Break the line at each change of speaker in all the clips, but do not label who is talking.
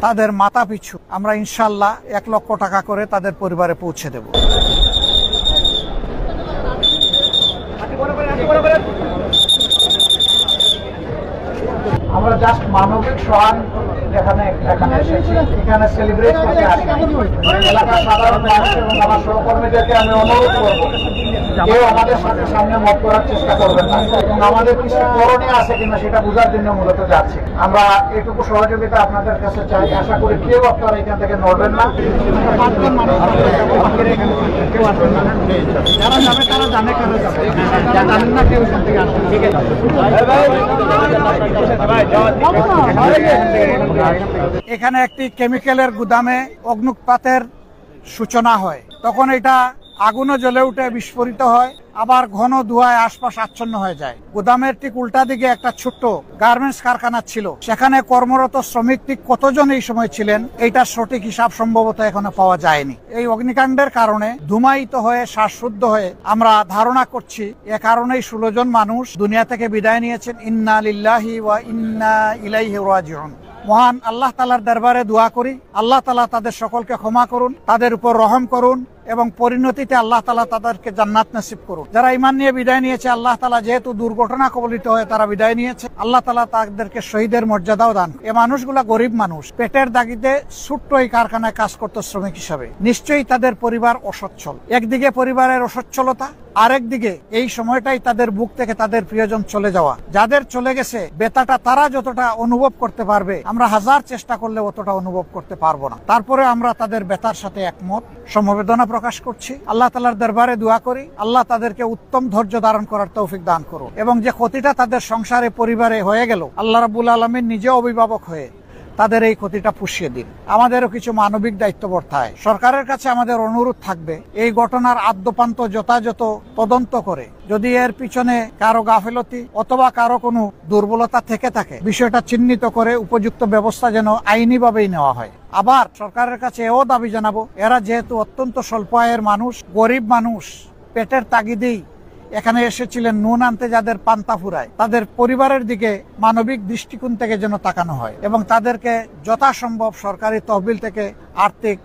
তাদের মাথা পিছু আমরা ইনশাআল্লাহ 1 লক্ষ টাকা করে তাদের পরিবারে পৌঁছে দেব। আমরা জাস্ট মানবিক সহানুভূতি এখানে এসেছি, এখানে সেলিব্রেট করতে আসি। এলাকার সাধারণ মানুষ এবং আমার সহকর্মীদেরকে আমি অনুরোধ করব, কেউ আমাদের সাথে সামনে মত করার চেষ্টা করবেন না এবং আমাদের কিছু করণীয় আছে কিনা সেটা বোঝার জন্য মূলত যাচ্ছি। আমরা এটুকু সহযোগিতা আপনাদের কাছে চাই। আশা করি কেউ আপনারা এখান থেকে নড়বেন না। যারা যাবে তারা জানে কেন যাবে, যারা জানেন না কেউ এখান থেকে আসবে। ঠিক আছে, এখানে একটি কেমিক্যালের গুদামে অগ্নুৎপাতের সূচনা হয়, তখন এটা আগুনও জ্বলে উঠে বিস্ফোরিত হয়, আবার ঘন ধোঁয়ায় আশপাশ আচ্ছন্ন হয়ে যায়। গুদামের ঠিক উল্টা দিকে একটা ছোট্ট গার্মেন্টস কারখানা ছিল, সেখানে কর্মরত শ্রমিক ঠিক কতজন এই সময় ছিলেন এইটা সঠিক হিসাব সম্ভবত এখনো পাওয়া যায়নি। এই অগ্নিকাণ্ডের কারণে ধূমায়িত হয়ে শ্বাসরুদ্ধ হয়ে আমরা ধারণা করছি এ কারণেই 16 জন মানুষ দুনিয়া থেকে বিদায় নিয়েছেন। ইন্না লিল্লাহি ওয়া ইন্না ইলাইহি রাজিউন। মহান আল্লাহ তাআলার দরবারে দোয়া করি, আল্লাহ তাআলা তাদের সকলকে ক্ষমা করুন, তাদের উপর রহম করুন এবং পরিণতিতে আল্লাহ তাআলা তাদেরকে জান্নাত নসিব করুন। যারা ঈমান নিয়ে বিদায় নিয়েছে, আল্লাহ তাআলা যেহেতু দুর্ঘটনা কবলিত হয়ে তারা বিদায় নিয়েছে, আল্লাহ তাআলা তাদেরকে শহীদের মর্যাদাও দান। এই মানুষগুলা গরিব মানুষ, পেটের দাগিতে ছোট্ট এই কারখানায় কাজ করত শ্রমিক হিসাবে। নিশ্চয়ই তাদের পরিবার অসচ্ছল। একদিকে পরিবারের অসচ্ছলতা, আরেকদিকে এই সময়টাই তাদের বুক থেকে তাদের প্রিয়জন চলে যাওয়া। যাদের চলে গেছে বেতাটা তারা যতটা অনুভব করতে পারবে, আমরা হাজার চেষ্টা করলে অতটা অনুভব করতে পারবো না। তারপরে আমরা তাদের বেতার সাথে একমত, সমবেদনা প্রকাশ করছি। আল্লাহ তাআলার দরবারে দোয়া করি আল্লাহ তাদেরকে উত্তম ধৈর্য ধারণ করার তৌফিক দান করুন এবং যে ক্ষতিটা তাদের সংসারে পরিবারে হয়ে গেল, আল্লাহ রাব্বুল আলামিন নিজে অভিভাবক হয়ে তাদের এই ক্ষতিটা পুষিয়ে দিন। আমাদেরও কিছু মানবিক দায়িত্ববোধ থাকে। সরকারের কাছে আমাদের অনুরোধ থাকবে, এই ঘটনার আদ্যপান্ত যথাযথ তদন্ত করে যদি এর পিছনে কারো গাফিলতি অথবা কারো কোনো দুর্বলতা থেকে থাকে, বিষয়টা চিহ্নিত করে উপযুক্ত ব্যবস্থা যেন আইনিভাবেই নেওয়া হয়। আবার সরকারের কাছে এও দাবি জানাবো, এরা যেহেতু অত্যন্ত স্বল্প আয়ের মানুষ, গরিব মানুষ, পেটের তাগিদেই এখানে এসেছিলেন নুন আনতে, যাদের পান্তা ফুরায়, তাদের পরিবারের দিকে মানবিক দৃষ্টিকোণ থেকে যেন তাকানো হয় এবং তাদেরকে যথাসম্ভব সরকারি তহবিল থেকে আর্থিক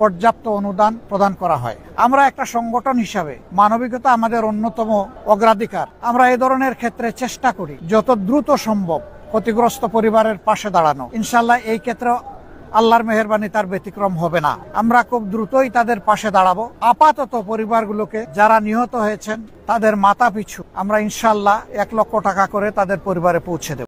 পর্যাপ্ত অনুদান প্রদান করা হয়। আমরা একটা সংগঠন হিসাবে মানবিকতা আমাদের অন্যতম অগ্রাধিকার। আমরা এই ধরনের ক্ষেত্রে চেষ্টা করি যত দ্রুত সম্ভব ক্ষতিগ্রস্ত পরিবারের পাশে দাঁড়ানো। ইনশাআল্লাহ এই ক্ষেত্রে আল্লাহর মেহেরবানি তার ব্যতিক্রম হবে না। আমরা খুব দ্রুতই তাদের পাশে দাঁড়াবো। আপাতত পরিবারগুলোকে যারা নিহত হয়েছেন তাদের মাথা পিছু আমরা ইনশাআল্লাহ 1 লক্ষ টাকা করে তাদের পরিবারে পৌঁছে দেব।